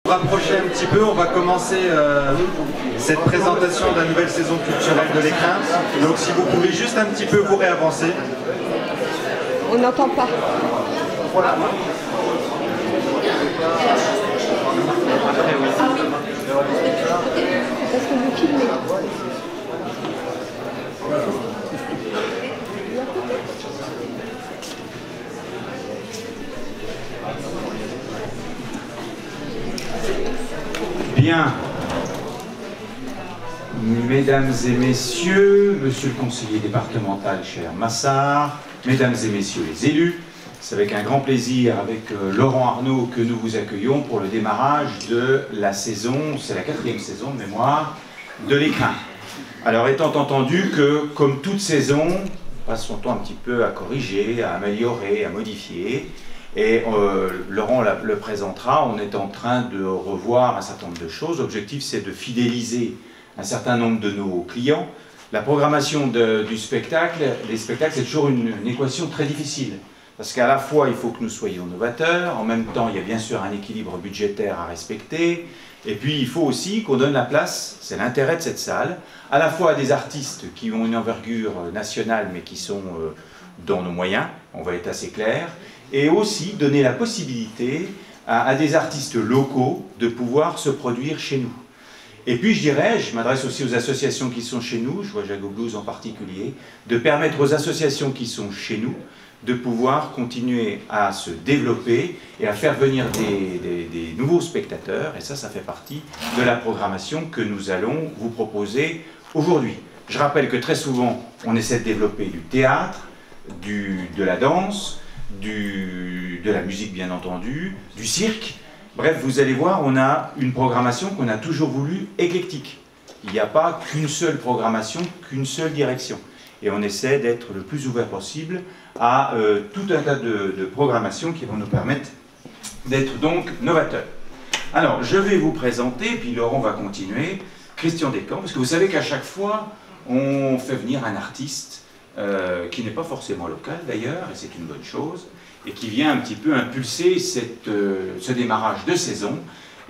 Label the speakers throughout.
Speaker 1: Rapprocher un petit peu, on va commencer cette présentation de la nouvelle saison culturelle de l'Écrin. Donc si vous pouvez juste un petit peu vous réavancer.
Speaker 2: On n'entend pas.
Speaker 1: Voilà.
Speaker 2: Parce que vous filmez.
Speaker 3: Bien. Mesdames et messieurs, monsieur le conseiller départemental, cher Massard, mesdames et messieurs les élus, c'est avec un grand plaisir, avec Laurent Arnaud, que nous vous accueillons pour le démarrage de la saison, c'est la 4e saison de mémoire, de l'Écrin. Alors étant entendu que, comme toute saison, on passe son temps un petit peu à corriger, à améliorer, à modifier, et Laurent le présentera, on est en train de revoir un certain nombre de choses. L'objectif, c'est de fidéliser un certain nombre de nos clients. La programmation du spectacle, les spectacles, c'est toujours une équation très difficile. Parce qu'à la fois, il faut que nous soyons novateurs, en même temps, il y a bien sûr un équilibre budgétaire à respecter, et puis il faut aussi qu'on donne la place, c'est l'intérêt de cette salle, à la fois à des artistes qui ont une envergure nationale, mais qui sont dans nos moyens, on va être assez clair, et aussi donner la possibilité à des artistes locaux de pouvoir se produire chez nous. Et puis je dirais, je m'adresse aussi aux associations qui sont chez nous, je vois Jago Blues en particulier, de permettre aux associations qui sont chez nous de pouvoir continuer à se développer et à faire venir des nouveaux spectateurs, et ça fait partie de la programmation que nous allons vous proposer aujourd'hui. Je rappelle que très souvent, on essaie de développer du théâtre, de la danse, de la musique bien entendu, du cirque. Bref, vous allez voir, on a une programmation qu'on a toujours voulu éclectique. Il n'y a pas qu'une seule programmation, qu'une seule direction. Et on essaie d'être le plus ouvert possible à tout un tas de programmations qui vont nous permettre d'être donc novateurs. Alors, je vais vous présenter, puis Laurent va continuer, Christian Descamps, parce que vous savez qu'à chaque fois, on fait venir un artiste qui n'est pas forcément local d'ailleurs, et c'est une bonne chose, et qui vient un petit peu impulser ce démarrage de saison.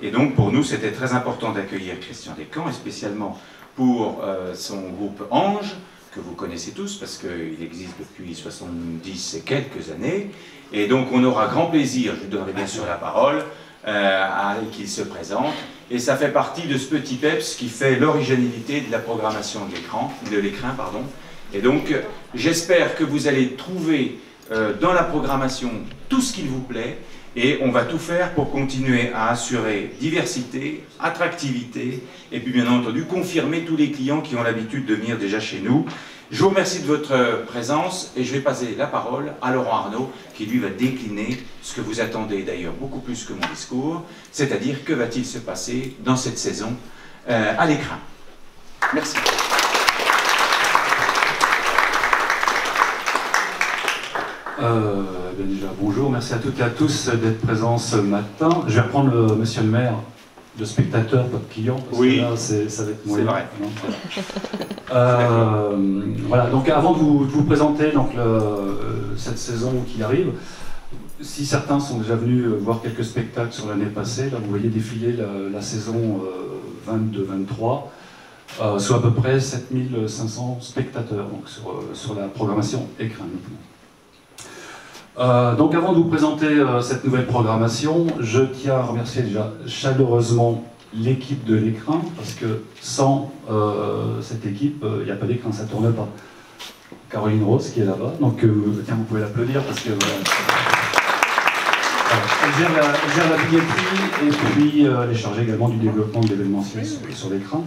Speaker 3: Et donc pour nous, c'était très important d'accueillir Christian Descamps, et spécialement pour son groupe Ange, que vous connaissez tous, parce qu'il existe depuis 70 et quelques années. Et donc on aura grand plaisir, je lui donnerai bien sûr la parole, qu'il se présente. Et ça fait partie de ce petit peps qui fait l'originalité de la programmation de l'Écrin. Et donc j'espère que vous allez trouver dans la programmation tout ce qu'il vous plaît, et on va tout faire pour continuer à assurer diversité, attractivité, et puis bien entendu confirmer tous les clients qui ont l'habitude de venir déjà chez nous. Je vous remercie de votre présence, et je vais passer la parole à Laurent Arnaud, qui lui va décliner ce que vous attendez d'ailleurs beaucoup plus que mon discours, c'est-à-dire que va-t-il se passer dans cette saison à l'Écrin. Merci.
Speaker 4: Déjà, bonjour, merci à toutes et à tous d'être présents ce matin. Je vais reprendre monsieur le maire de spectateurs, pas de clients, parce
Speaker 3: oui,
Speaker 4: que là, ça va être
Speaker 3: c'est vrai.
Speaker 4: Voilà, donc avant de vous présenter donc, cette saison qui arrive, si certains sont déjà venus voir quelques spectacles sur l'année passée, là vous voyez défiler la saison 22-23, soit à peu près 7500 spectateurs donc, sur la programmation Écrin. Donc avant de vous présenter cette nouvelle programmation, je tiens à remercier déjà chaleureusement l'équipe de l'Écrin, parce que sans cette équipe, il n'y a pas d'Écrin, ça ne tourne pas. Caroline Rose qui est là-bas, donc tiens, vous pouvez l'applaudir parce que elle gère la billetterie et puis elle est chargée également du développement de l'événementiel sur l'Écrin.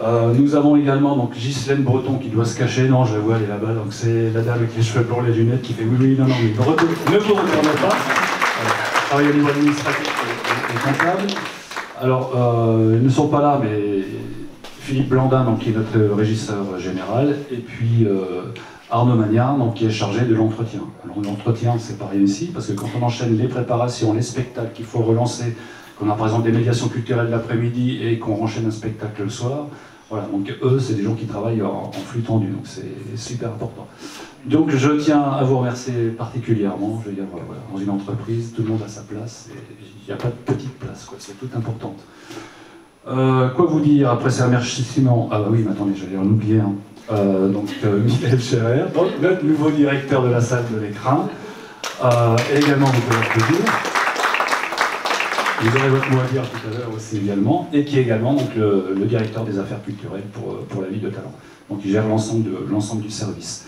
Speaker 4: Nous avons également donc Ghislaine Breton qui doit se cacher, non je la vois elle est là-bas, donc c'est la dame avec les cheveux blancs, les lunettes qui fait oui, non, mais ne vous retournez pas. Travaille au niveau administratif et comptable. Alors, ils ne sont pas là, mais Philippe Blandin, donc, qui est notre régisseur général, et puis Arnaud Magnard, donc, qui est chargé de l'entretien. Alors l'entretien, c'est pareil ici, parce que quand on enchaîne les préparations, les spectacles qu'il faut relancer, qu'on a par exemple des médiations culturelles l'après-midi et qu'on enchaîne un spectacle le soir, voilà, donc eux, c'est des gens qui travaillent en flux tendu, donc c'est super important. Donc je tiens à vous remercier particulièrement, je veux dire, voilà, dans une entreprise, tout le monde a sa place, et il n'y a pas de petite place. place, quoi. C'est tout important. Quoi vous dire après ces remerciements? Ah bah oui, mais attendez, j'allais en oublier un. Michael Scherer, le nouveau directeur de la salle de l'écran, également vous pouvez applaudir. Vous aurez votre mot à dire tout à l'heure aussi également, et qui est également donc, le directeur des affaires culturelles pour la ville de Talent. Donc il gère l'ensemble du service.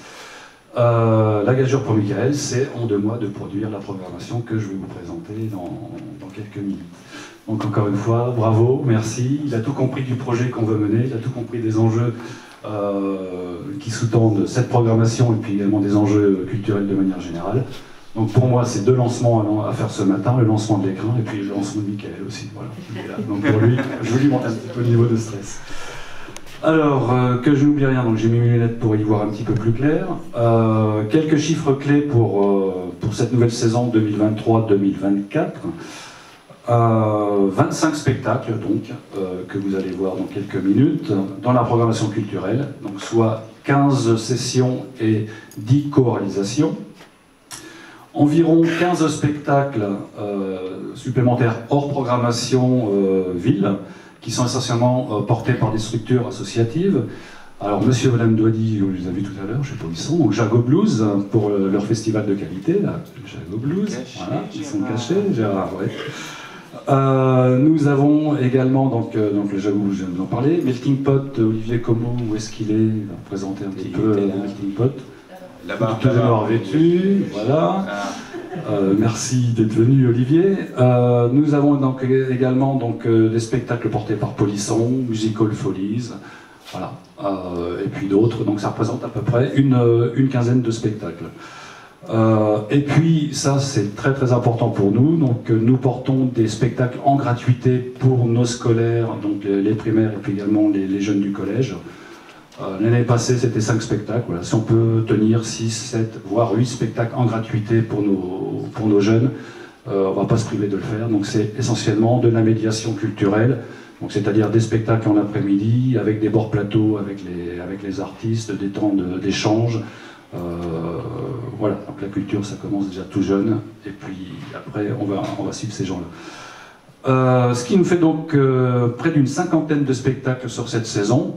Speaker 4: La gageure pour Michael, c'est en 2 mois de produire la programmation que je vais vous présenter dans quelques minutes. Donc encore une fois, bravo, merci. Il a tout compris du projet qu'on veut mener, il a tout compris des enjeux qui sous-tendent cette programmation et puis également des enjeux culturels de manière générale. Donc pour moi, c'est 2 lancements à faire ce matin, le lancement de l'écran et puis le lancement de Michael aussi. Voilà. Donc pour lui, je lui monte un petit peu le niveau de stress. Alors, que je n'oublie rien, donc j'ai mis mes lunettes pour y voir un petit peu plus clair. Quelques chiffres clés pour cette nouvelle saison 2023-2024. 25 spectacles donc, que vous allez voir dans quelques minutes dans la programmation culturelle, donc soit 15 sessions et 10 co-réalisations. Environ 15 spectacles supplémentaires hors programmation ville, qui sont essentiellement portés par des structures associatives. Alors, monsieur et madame Douady, on les a vus tout à l'heure, je ne sais pas où ils sont, donc Jago Blues, pour leur festival de qualité, là, Jago Blues, voilà, ils sont cachés, Gérard, ouais. Nous avons également, donc le Jago Blues, je viens de vous en parler, Melting Pot, Olivier Como, où est-ce qu'il est? Il va présenter un petit peu le Melting Pot.
Speaker 3: Là-bas,
Speaker 4: tout noir vêtu, voilà. Merci d'être venu, Olivier. Nous avons donc également des spectacles portés par Polisson, Musical Follies, voilà, et puis d'autres. Donc ça représente à peu près une quinzaine de spectacles. Et puis ça, c'est très très important pour nous. Donc nous portons des spectacles en gratuité pour nos scolaires, donc les primaires et puis également les jeunes du collège. L'année passée, c'était 5 spectacles. Voilà. Si on peut tenir 6, 7, voire 8 spectacles en gratuité pour nos jeunes, on ne va pas se priver de le faire. Donc c'est essentiellement de la médiation culturelle, c'est-à-dire des spectacles en après-midi, avec des bords plateaux, avec les artistes, des temps d'échange. Voilà, donc la culture, ça commence déjà tout jeune, et puis après, on va suivre ces gens-là. Ce qui nous fait donc près d'une 50aine de spectacles sur cette saison.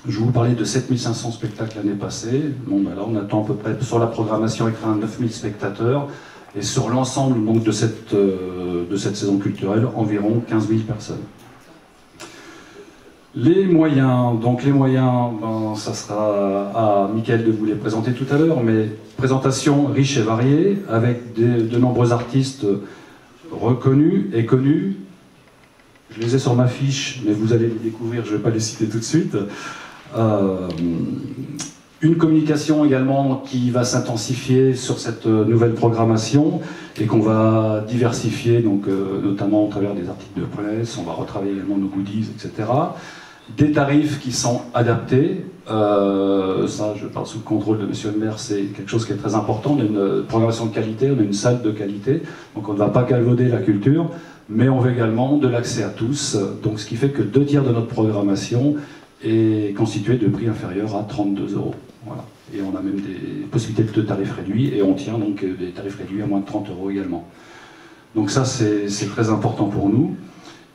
Speaker 4: Je vous parlais de 7500 spectacles l'année passée. Bon, ben là, on attend à peu près sur la programmation écran 9000 spectateurs. Et sur l'ensemble donc, de cette saison culturelle, environ 15 000 personnes. Les moyens, ben, ça sera à Michael de vous les présenter tout à l'heure, mais présentation riche et variée, avec de nombreux artistes reconnus et connus. Je les ai sur ma fiche, mais vous allez les découvrir, je ne vais pas les citer tout de suite. Une communication également qui va s'intensifier sur cette nouvelle programmation et qu'on va diversifier, donc, notamment au travers des articles de presse, on va retravailler également nos goodies, etc. Des tarifs qui sont adaptés, ça je parle sous le contrôle de monsieur le maire, c'est quelque chose qui est très important. On a une programmation de qualité, on a une salle de qualité, donc on ne va pas galvauder la culture, mais on veut également de l'accès à tous, donc ce qui fait que 2 tiers de notre programmation est constitué de prix inférieurs à 32 €. Voilà. Et on a même des possibilités de tarifs réduits, et on tient donc des tarifs réduits à moins de 30 € également. Donc ça, c'est très important pour nous.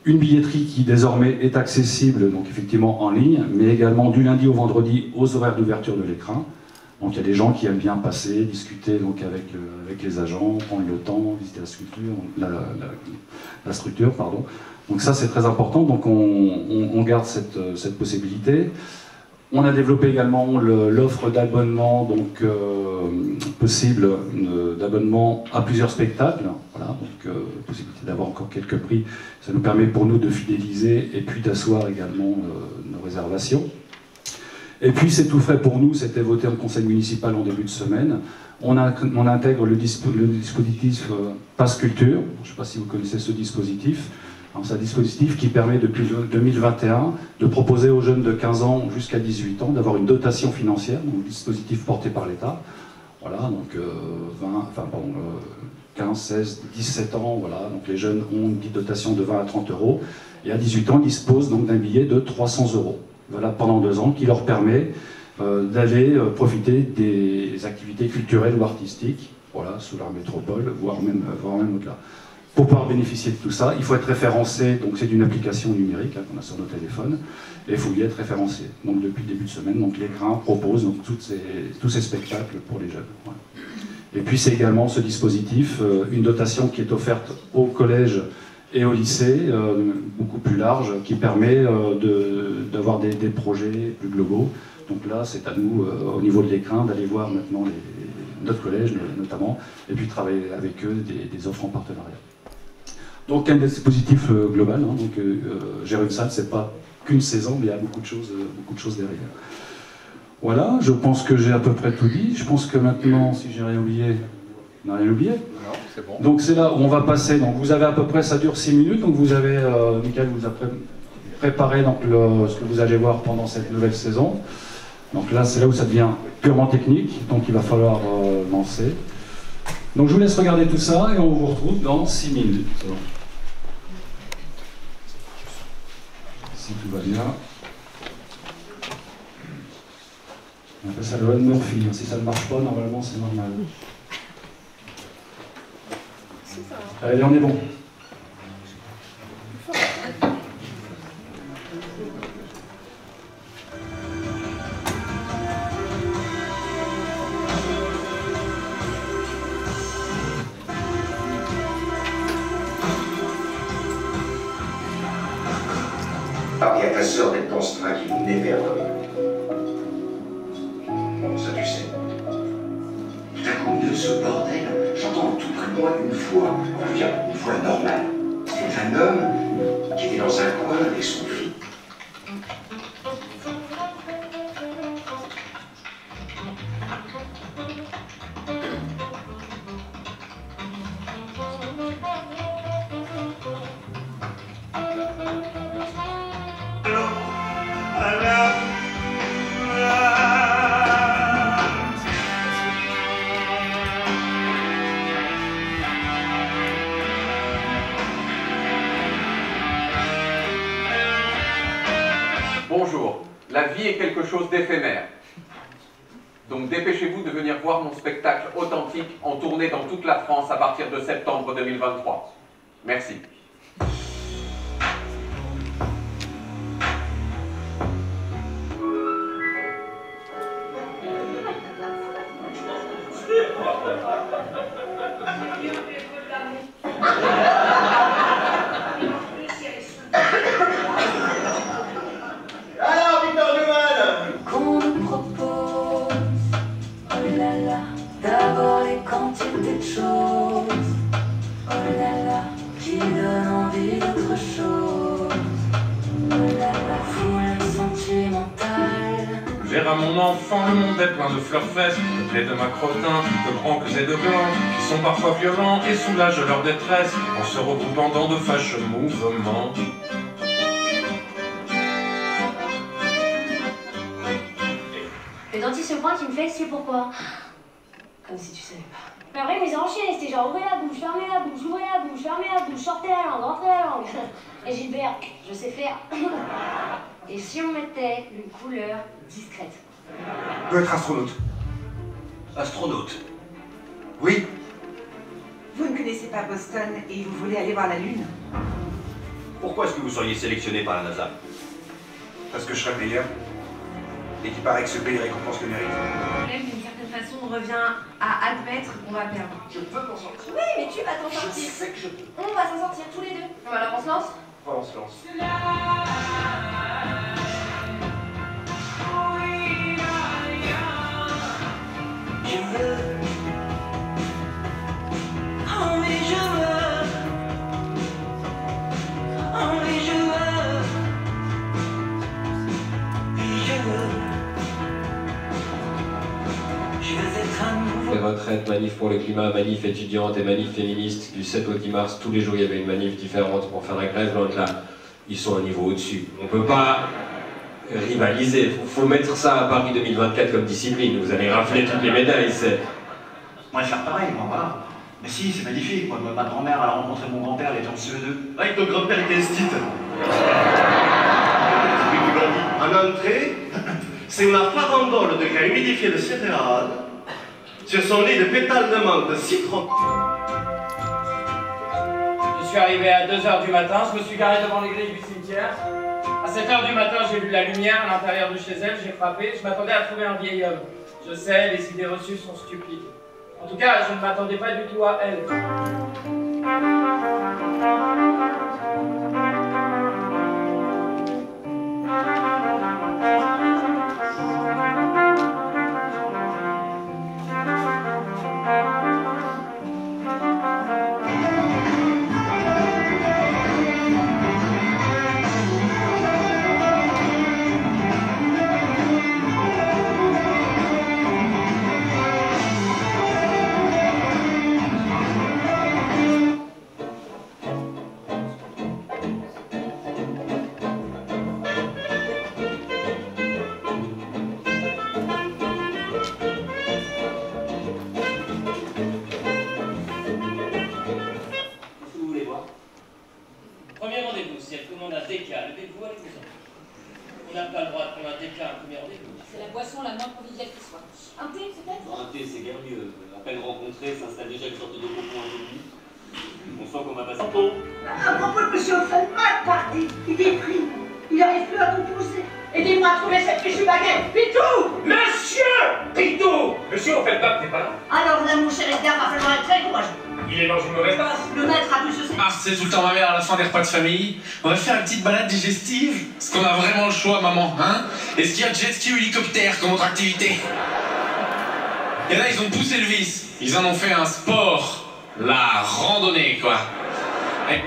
Speaker 4: Une billetterie qui désormais est accessible, donc effectivement en ligne, mais également du lundi au vendredi aux horaires d'ouverture de l'écran. Donc il y a des gens qui aiment bien passer, discuter donc, avec les agents, prendre le temps, visiter la structure, pardon. Donc ça c'est très important, donc on garde cette possibilité. On a développé également l'offre d'abonnement, donc possible d'abonnement à plusieurs spectacles. Voilà, donc possibilité d'avoir encore quelques prix. Ça nous permet pour nous de fidéliser et puis d'asseoir également nos réservations. Et puis c'est tout frais pour nous, c'était voté en conseil municipal en début de semaine. On intègre le dispositif Pass Culture. Je ne sais pas si vous connaissez ce dispositif. C'est un dispositif qui permet depuis 2021 de proposer aux jeunes de 15 ans jusqu'à 18 ans d'avoir une dotation financière, donc dispositif porté par l'État. Voilà, donc 15, 16, 17 ans, voilà, donc les jeunes ont une petite dotation de 20 à 30 €, et à 18 ans, ils disposent donc d'un billet de 300 €. Voilà, pendant 2 ans, qui leur permet d'aller profiter des activités culturelles ou artistiques, voilà, sous la métropole, voire même au-delà. Pour pouvoir bénéficier de tout ça, il faut être référencé, donc c'est une application numérique qu'on a sur nos téléphones, et il faut y être référencé. Donc depuis le début de semaine, donc l'Écrin propose donc, tous ces spectacles pour les jeunes. Voilà. Et puis c'est également ce dispositif, une dotation qui est offerte au collège et au lycée, beaucoup plus large, qui permet d'avoir des projets plus globaux. Donc là, c'est à nous, au niveau de l'Écrin, d'aller voir maintenant notre collège notamment, et puis travailler avec eux des offres en partenariat. Donc un dispositif global, hein, donc gérer une salle, c'est pas qu'une saison, mais il y a beaucoup de choses derrière. Voilà, je pense que j'ai à peu près tout dit. Je pense que maintenant, si j'ai rien oublié, on n'a rien oublié.
Speaker 5: Non, c'est bon.
Speaker 4: Donc c'est là où on va passer. Donc vous avez à peu près, ça dure 6 minutes. Donc vous avez, Michael vous a préparé donc, ce que vous allez voir pendant cette nouvelle saison. Donc là, c'est là où ça devient purement technique. Donc il va falloir lancer. Donc je vous laisse regarder tout ça et on vous retrouve dans 6 minutes. Si tout va bien. On appelle ça le Run Murphy. Si ça ne marche pas, normalement c'est normal. Allez, on est bon.
Speaker 6: Ah, et à ta sœur d'être dans ce train qui vous démerde. Bon, ça tu sais. Tout à coup, au milieu de ce bordel, j'entends tout près de moi une voix. Enfin, bien, une voix normale. C'était un homme qui était dans un coin avec son fils.
Speaker 5: Bonjour, la vie est quelque chose d'éphémère. Donc dépêchez-vous de venir voir mon spectacle authentique en tournée dans toute la France à partir de septembre 2023. Merci.
Speaker 7: Vers mon enfant, le monde est plein de fleurs fraîches, peuplé de macrotins, de branques et de blancs, qui sont parfois violents et soulagent leur détresse, en se regroupant dans de fâcheux mouvements.
Speaker 8: Le dentiste se pointe, il me fait, c'est pourquoi? Comme si tu savais pas. Mais après, ils enchaînaient, c'était genre ouvrez la bouche, fermez la bouche, ouvrez la bouche, fermez la bouche, sortez la langue, rentrez la langue. Et Gilbert, je sais faire. Et si on mettait une couleur discrète?
Speaker 6: Je veux être astronaute. Astronaute? Oui.
Speaker 9: Vous ne connaissez pas Boston et vous voulez aller voir la Lune?
Speaker 6: Pourquoi est-ce que vous seriez sélectionné par la NASA? Parce que je serais meilleur. Et qu'il paraît que ce pays récompense le mérite.
Speaker 10: Même d'une certaine façon, on revient à admettre qu'on va perdre.
Speaker 6: Je peux m'en sortir.
Speaker 8: Oui, mais tu vas t'en sortir.
Speaker 6: Je sais que je peux.
Speaker 8: On va s'en sortir tous les deux. Bon, alors on se lance?
Speaker 6: Voilà, on se lance.
Speaker 9: Je veux. Oh oui, je veux. Oh oui, je veux. Oui, je veux. Je veux être un nouveau.
Speaker 11: Les retraites, manif pour le climat, manif étudiante et manif féministe, du 7 au 10 mars, tous les jours il y avait une manif différente pour faire la grève. L'autre là, ils sont un niveau au-dessus. On peut pas rivaliser, faut mettre ça à Paris 2024 comme discipline, vous allez rafler toutes les médailles, c'est...
Speaker 12: On va faire pareil, moi, voilà. Mais si, c'est magnifique, moi, ma grand-mère, elle a rencontré mon grand-père, elle était en CE2.
Speaker 13: Avec ton grand-père était estite. En entrée, c'est la farandole de grès humidifié de céréales sur son lit de pétales de menthe de citron.
Speaker 14: suis arrivé à 2 h du matin, je me suis garé devant l'église du cimetière. À 7 h du matin, j'ai vu la lumière à l'intérieur de chez elle, j'ai frappé, je m'attendais à trouver un vieil homme. Je sais, les idées reçues sont stupides. En tout cas, je ne m'attendais pas du tout à elle.
Speaker 15: Premier rendez-vous, si elle commande un DK, levez-vous, allez-vous-en. On n'a pas le droit de prendre un DK à un premier rendez-vous.
Speaker 16: C'est la boisson la moins conviviale qui soit. Un thé, peut-être?
Speaker 15: Un thé, c'est guère mieux. À peine rencontré, s'installe déjà une sorte de cocon inconnu. On sent qu'on va passer un temps.
Speaker 9: À propos de monsieur Offenbach, parti, il est pris. Il n'arrive plus à composer. Aidez-moi à trouver cette fichue baguette. Pitou!
Speaker 7: Monsieur Pitou! Monsieur Offenbach n'est pas là.
Speaker 9: Alors là, mon cher Edgar, va falloir être très courageux.
Speaker 7: Il est dans une mauvaise passe.
Speaker 9: Le maître a dû se séparer.
Speaker 7: Ah, c'est tout le temps ma mère à la fin des repas de famille. On va faire une petite balade digestive. Est-ce qu'on a vraiment le choix, maman, hein? Est-ce qu'il y a jet ski ou hélicoptère comme autre activité? Et là, ils ont poussé le vice. Ils en ont fait un sport. La randonnée, quoi. Et...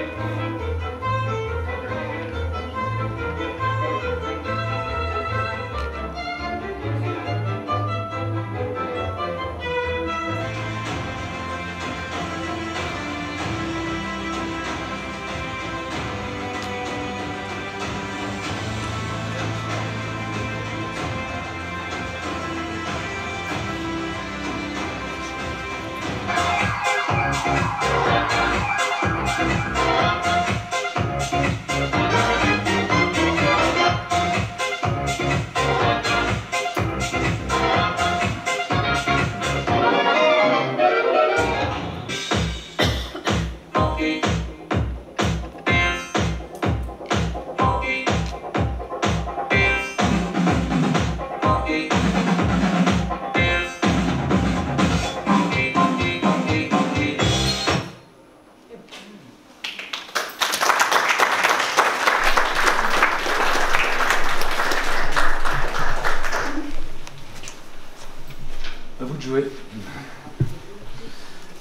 Speaker 1: À vous de jouer.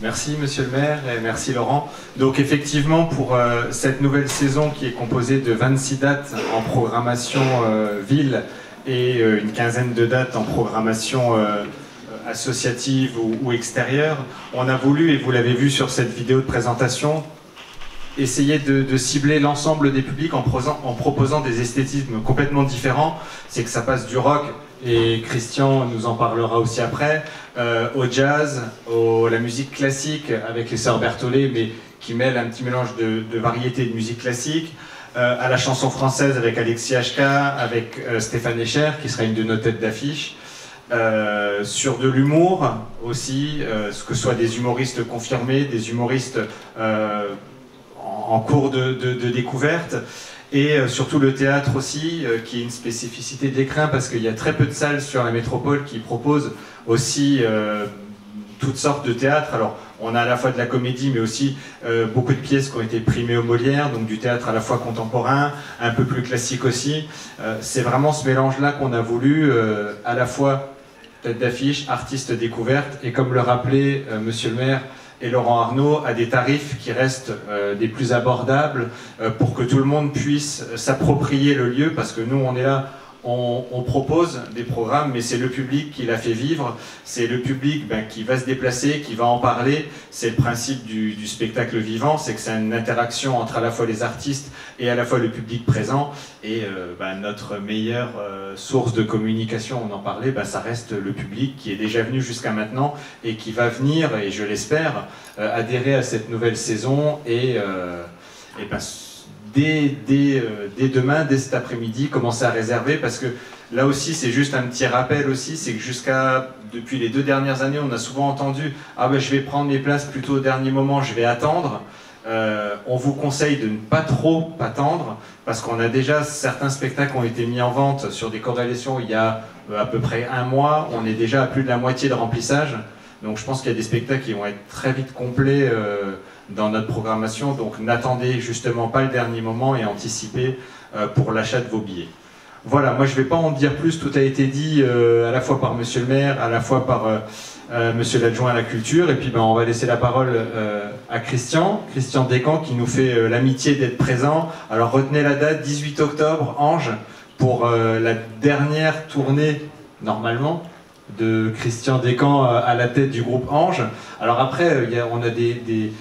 Speaker 1: Merci Monsieur le maire et merci Laurent. Donc effectivement pour cette nouvelle saison qui est composée de 26 dates en programmation ville et une quinzaine de dates en programmation associative ou extérieure, on a voulu, et vous l'avez vu sur cette vidéo de présentation, essayer de cibler l'ensemble des publics en proposant des esthétismes complètement différents. C'est que ça passe du rock, et Christian nous en parlera aussi après, au jazz, à la musique classique avec les sœurs Berthollet, mais qui mêle un petit mélange de variétés de musique classique, à la chanson française avec Alexis HK, avec Stéphane Escher, qui sera une de nos têtes d'affiche, sur de l'humour aussi, que ce soit des humoristes confirmés, des humoristes en cours de découverte, et surtout le théâtre aussi, qui est une spécificité de l'Écrin, parce qu'il y a très peu de salles sur la métropole qui proposent aussi toutes sortes de théâtres. Alors on a à la fois de la comédie, mais aussi beaucoup de pièces qui ont été primées au Molière, donc du théâtre à la fois contemporain, un peu plus classique aussi. C'est vraiment ce mélange-là qu'on a voulu, à la fois tête d'affiche, artiste découverte, et comme le rappelait Monsieur le maire et Laurent Arnaud, à des tarifs qui restent des plus abordables pour que tout le monde puisse s'approprier le lieu, parce que nous on est là, on propose des programmes, mais c'est le public qui l'a fait vivre, c'est le public qui va se déplacer, qui va en parler. C'est le principe du spectacle vivant, c'est que c'est une interaction entre à la fois les artistes et à la fois le public présent, et notre meilleure source de communication, on en parlait, ça reste le public qui est déjà venu jusqu'à maintenant et qui va venir, et je l'espère, adhérer à cette nouvelle saison et dès demain, dès cet après-midi, commencer à réserver, parce que là aussi c'est juste un petit rappel aussi, c'est que depuis les 2 dernières années, on a souvent entendu « Ah je vais prendre mes places plutôt au dernier moment, je vais attendre ». On vous conseille de ne pas trop attendre, parce qu'on a déjà certains spectacles qui ont été mis en vente sur des corrélations il y a à peu près un mois. On est déjà à plus de la moitié de remplissage. Donc je pense qu'il y a des spectacles qui vont être très vite complets dans notre programmation. Donc n'attendez justement pas le dernier moment et anticipez pour l'achat de vos billets. Voilà, moi je ne vais pas en dire plus, tout a été dit à la fois par Monsieur le maire, à la fois par Monsieur l'adjoint à la culture, et puis on va laisser la parole à Christian Descamps qui nous fait l'amitié d'être présent. Alors retenez la date, 18 octobre, Ange, pour la dernière tournée, normalement, de Christian Descamps à la tête du groupe Ange. Alors après, on a des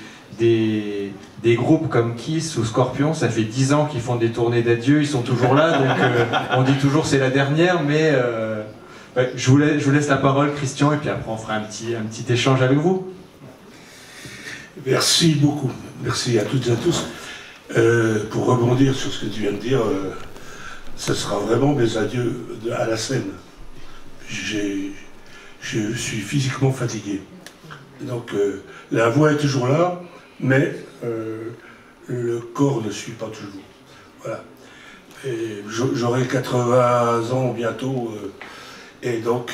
Speaker 1: groupes comme Kiss ou Scorpion, ça fait 10 ans qu'ils font des tournées d'adieu, ils sont toujours là, donc on dit toujours c'est la dernière, mais ouais, je vous laisse la parole, Christian, et puis après on fera un petit échange avec vous.
Speaker 17: Merci beaucoup, merci à toutes et à tous. Pour rebondir sur ce que tu viens de dire, ce sera vraiment mes adieux à la scène. Je suis physiquement fatigué. Donc la voix est toujours là, mais le corps ne suit pas toujours. Voilà. J'aurai 80 ans bientôt, et donc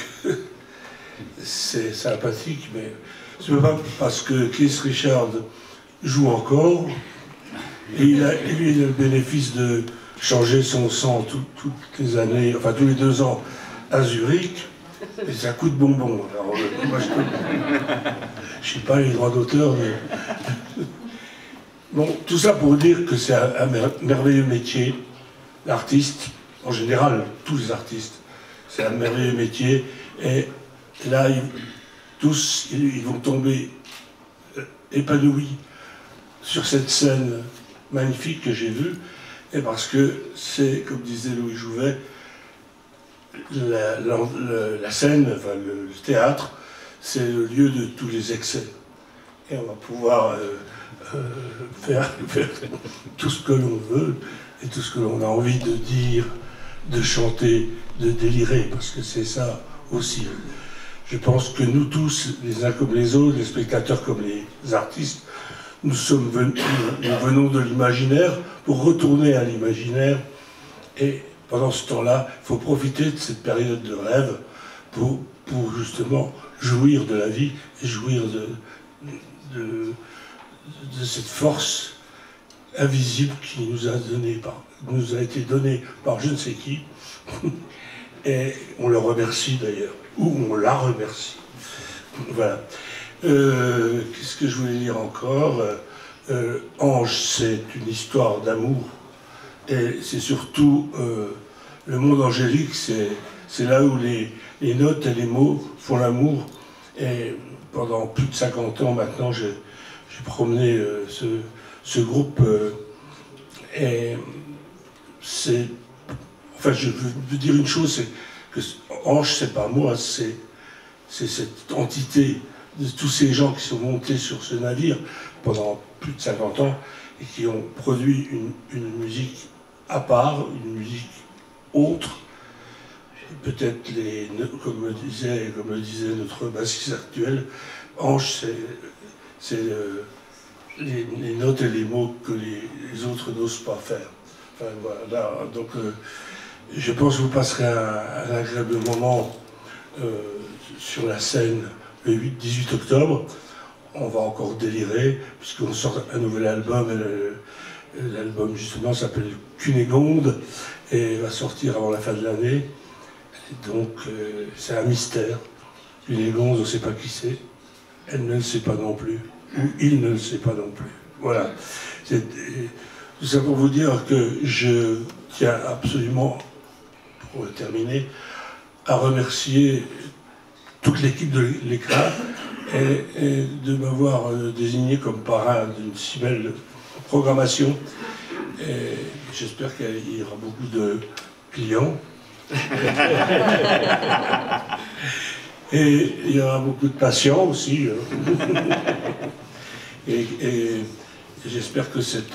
Speaker 17: c'est sympathique, mais ce n'est pas parce que Keith Richards joue encore, et il a le bénéfice de changer son sang toutes les années, enfin tous les 2 ans à Zurich, et ça coûte bonbon. Alors, moi, je sais pas les droits d'auteur, mais... Bon, tout ça pour dire que c'est un merveilleux métier. L'artiste, en général, tous les artistes, c'est un merveilleux métier. Et là, tous, ils vont tomber épanouis sur cette scène magnifique que j'ai vue. Et parce que c'est, comme disait Louis Jouvet, la scène, enfin le théâtre, c'est le lieu de tous les excès. Et on va pouvoir faire tout ce que l'on veut et tout ce que l'on a envie de dire, de chanter, de délirer, parce que c'est ça aussi. Je pense que nous tous, les uns comme les autres, les spectateurs comme les artistes, nous venons de l'imaginaire pour retourner à l'imaginaire. Et pendant ce temps-là, il faut profiter de cette période de rêve pour justement jouir de la vie et jouir de cette force invisible qui nous a été donnée par je ne sais qui. Et on le remercie d'ailleurs, ou on la remercie. Voilà. Qu'est-ce que je voulais dire encore? Ange, c'est une histoire d'amour. Et c'est surtout le monde angélique, c'est là où les notes et les mots font l'amour. Et pendant plus de 50 ans maintenant, j'ai promené ce groupe. Et c'est... Enfin, je veux dire une chose, c'est que Ange, c'est pas moi, c'est cette entité de tous ces gens qui sont montés sur ce navire pendant plus de 50 ans et qui ont produit une musique à part, une musique autre. Peut-être, comme le disait notre bassiste actuel, Ange, c'est les notes et les mots que les autres n'osent pas faire. Enfin, voilà, donc je pense que vous passerez un agréable moment sur la scène le 18 octobre. On va encore délirer, puisqu'on sort un nouvel album. L'album, justement, s'appelle Cunégonde et va sortir avant la fin de l'année. Donc, c'est un mystère. Cunégonde, on ne sait pas qui c'est. Elle ne le sait pas non plus. Ou il ne le sait pas non plus. Voilà. Tout ça pour vous dire que je tiens absolument, pour terminer, à remercier toute l'équipe de l'Éclat et de m'avoir désigné comme parrain d'une si belle programmation. Et j'espère qu'il y aura beaucoup de clients. Et il y aura beaucoup de patients aussi. Et j'espère que je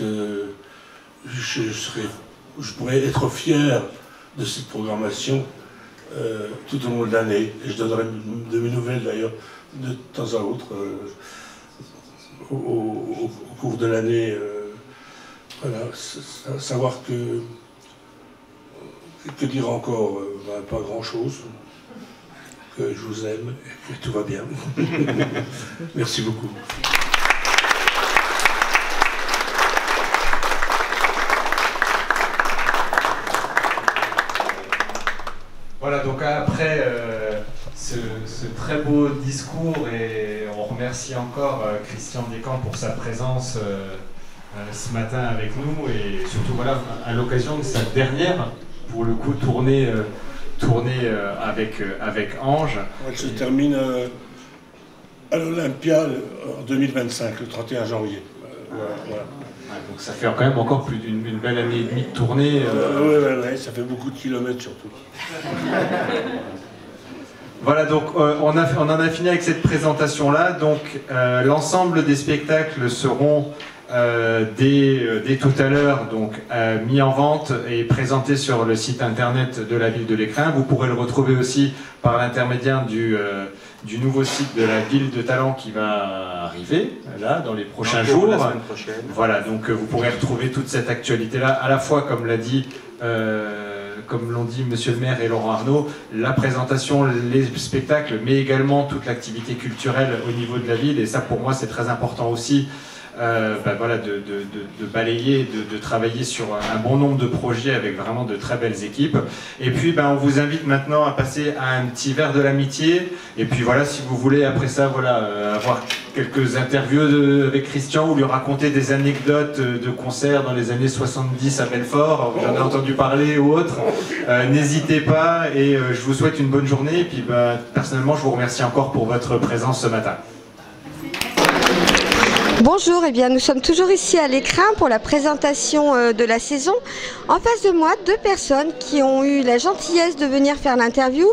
Speaker 17: pourrai être fier de cette programmation tout au long de l'année. Et je donnerai de mes nouvelles d'ailleurs de temps à autre. au cours de l'année. Voilà, savoir que dire encore, pas grand-chose, que je vous aime et que tout va bien. Merci beaucoup.
Speaker 1: Voilà, donc après ce très beau discours, et on remercie encore Christian Descamps pour sa présence ce matin avec nous, et surtout voilà, à l'occasion de sa dernière, pour le coup, tournée avec Ange.
Speaker 17: Elle se termine à l'Olympia en 2025, le 31 janvier. Voilà.
Speaker 1: Donc ça fait quand même encore plus d'une belle année et demie de tournée.
Speaker 17: Oui, ça fait beaucoup de kilomètres surtout.
Speaker 1: Voilà, donc on en a fini avec cette présentation-là. Donc l'ensemble des spectacles seront dès tout à l'heure mis en vente et présentés sur le site internet de la ville de l'Écrin. Vous pourrez le retrouver aussi par l'intermédiaire du nouveau site de la ville de Talent qui va arriver là dans les prochains jours.
Speaker 3: La semaine prochaine.
Speaker 1: Voilà, donc vous pourrez retrouver toute cette actualité-là, à la fois comme l'ont dit Monsieur le maire et Laurent Arnaud, la présentation, les spectacles, mais également toute l'activité culturelle au niveau de la ville. Et ça, pour moi, c'est très important aussi. Voilà, de balayer, de travailler sur un bon nombre de projets avec vraiment de très belles équipes. Et puis on vous invite maintenant à passer à un petit verre de l'amitié. Et puis voilà, si vous voulez après ça, voilà, avoir quelques interviews avec Christian ou lui raconter des anecdotes de concerts dans les années 70 à Belfort, j'en ai entendu parler ou autre, n'hésitez pas, et je vous souhaite une bonne journée. Et puis personnellement, je vous remercie encore pour votre présence ce matin.
Speaker 2: Bonjour, nous sommes toujours ici à l'Écrin pour la présentation de la saison. En face de moi, 2 personnes qui ont eu la gentillesse de venir faire l'interview.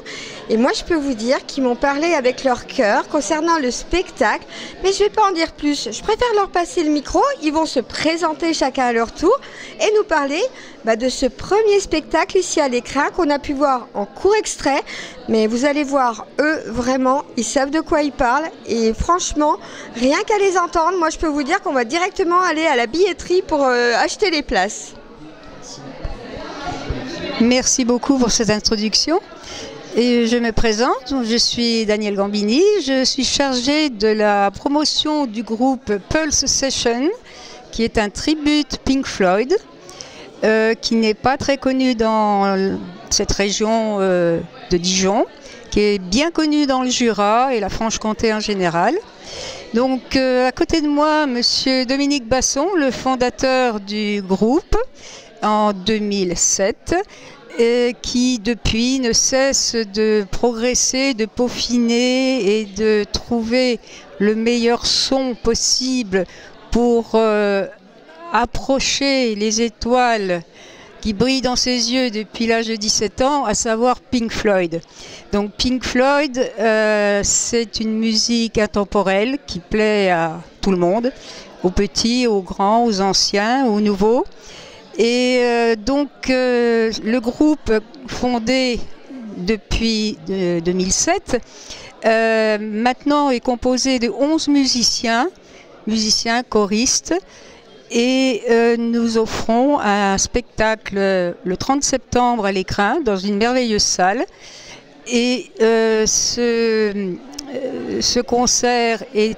Speaker 2: Et moi, je peux vous dire qu'ils m'ont parlé avec leur cœur concernant le spectacle. Mais je ne vais pas en dire plus. Je préfère leur passer le micro. Ils vont se présenter chacun à leur tour et nous parler de ce premier spectacle ici à l'Écrin qu'on a pu voir en court extrait. Mais vous allez voir, eux, vraiment, ils savent de quoi ils parlent. Et franchement, rien qu'à les entendre, moi, je peux vous dire qu'on va directement aller à la billetterie pour acheter les places.
Speaker 18: Merci beaucoup pour cette introduction. Et je me présente, je suis Danielle Gambini, je suis chargée de la promotion du groupe Pulse Session, qui est un tribute Pink Floyd, qui n'est pas très connu dans cette région de Dijon, qui est bien connu dans le Jura et la Franche-Comté en général. Donc à côté de moi, monsieur Dominique Basson, le fondateur du groupe en 2007, qui depuis ne cesse de progresser, de peaufiner et de trouver le meilleur son possible pour approcher les étoiles qui brillent dans ses yeux depuis l'âge de 17 ans, à savoir Pink Floyd. Donc Pink Floyd, c'est une musique intemporelle qui plaît à tout le monde, aux petits, aux grands, aux anciens, aux nouveaux. Et donc le groupe fondé depuis 2007 maintenant est composé de 11 musiciens choristes, et nous offrons un spectacle le 30 septembre à l'Écrin dans une merveilleuse salle. Et ce concert est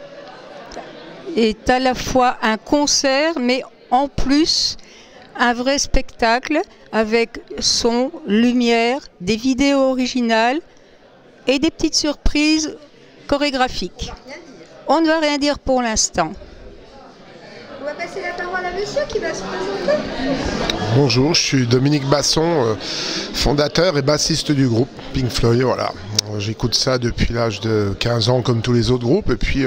Speaker 18: à la fois un concert, mais en plus un vrai spectacle avec son, lumière, des vidéos originales et des petites surprises chorégraphiques. On ne va rien dire pour l'instant.
Speaker 2: On va passer la parole à monsieur qui va se présenter.
Speaker 19: Bonjour, je suis Dominique Basson, fondateur et bassiste du groupe Pink Floyd. Voilà. J'écoute ça depuis l'âge de 15 ans comme tous les autres groupes, et puis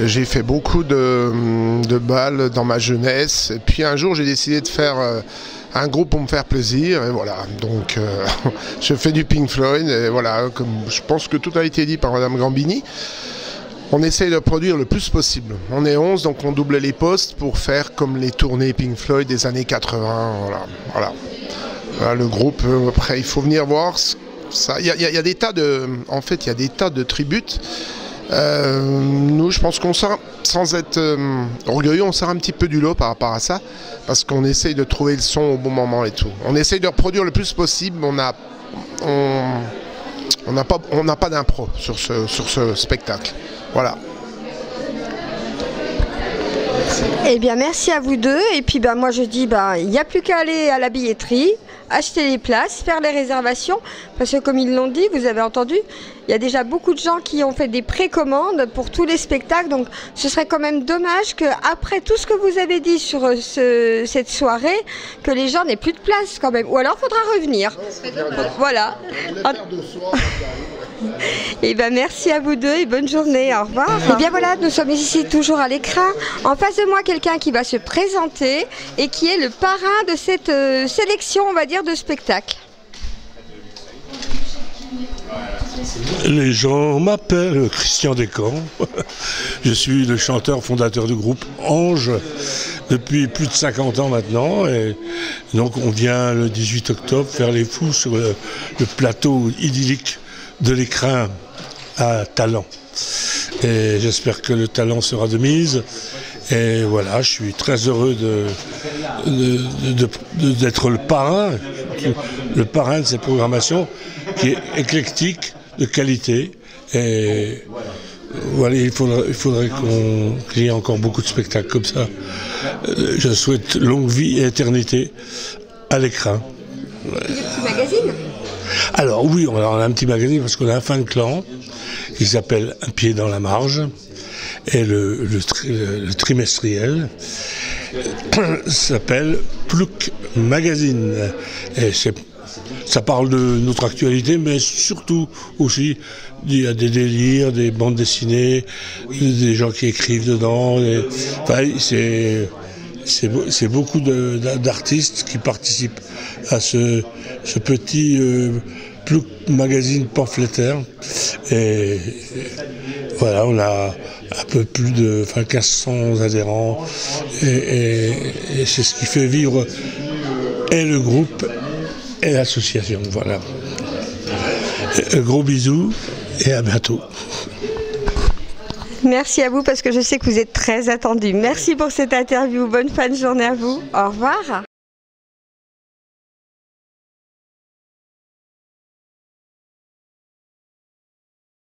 Speaker 19: j'ai fait beaucoup de balles dans ma jeunesse, et puis un jour j'ai décidé de faire un groupe pour me faire plaisir, et voilà, donc je fais du Pink Floyd, et voilà, comme je pense que tout a été dit par Madame Gambini. On essaye de produire le plus possible. On est 11, donc on double les postes pour faire comme les tournées Pink Floyd des années 80. Voilà. Le groupe, après, il faut venir voir ça. Il y a des tas de, en fait, il y a des tas de tributes. Nous, je pense qu'on sort, sans être orgueilleux, on sort un petit peu du lot par rapport à ça, parce qu'on essaye de trouver le son au bon moment et tout. On essaye de reproduire le plus possible, on n'a pas d'impro sur ce spectacle. Voilà.
Speaker 2: Eh bien, merci à vous deux. Et puis, moi, je dis, il n'y a plus qu'à aller à la billetterie, acheter les places, faire les réservations. Parce que, comme ils l'ont dit, vous avez entendu, il y a déjà beaucoup de gens qui ont fait des précommandes pour tous les spectacles. Donc, ce serait quand même dommage qu'après tout ce que vous avez dit sur cette soirée, que les gens n'aient plus de place quand même. Ou alors, il faudra revenir. Voilà. Et merci à vous deux et bonne journée, au revoir. Et bien voilà, nous sommes ici toujours à l'écran. En face de moi, quelqu'un qui va se présenter et qui est le parrain de cette sélection, on va dire, de spectacles.
Speaker 17: Les gens m'appellent Christian Descamps. Je suis le chanteur fondateur du groupe Ange depuis plus de 50 ans maintenant. Et donc on vient le 18 octobre faire les fous sur le plateau idyllique de l'Écrin à Talent. Et j'espère que le talent sera de mise. Et voilà, je suis très heureux d'être le parrain de cette programmation qui est éclectique, de qualité. Et voilà, il faudrait qu'il y ait encore beaucoup de spectacles comme ça. Je souhaite longue vie et éternité à l'Écrin.
Speaker 2: Il y a un petit magazine ?
Speaker 17: Alors oui, on a un petit magazine parce qu'on a un fan clan qui s'appelle Un pied dans la marge et le trimestriel s'appelle Plouc Magazine. Et ça parle de notre actualité, mais surtout aussi il y a des délires, des bandes dessinées, des gens qui écrivent dedans. C'est beaucoup d'artistes qui participent à ce petit Plouc Magazine pamphlétaire. Et voilà, on a un peu plus de 1500 adhérents. Et c'est ce qui fait vivre et le groupe et l'association. Voilà. Gros bisous et à bientôt.
Speaker 2: Merci à vous parce que je sais que vous êtes très attendus. Merci pour cette interview. Bonne fin de journée à vous. Au revoir.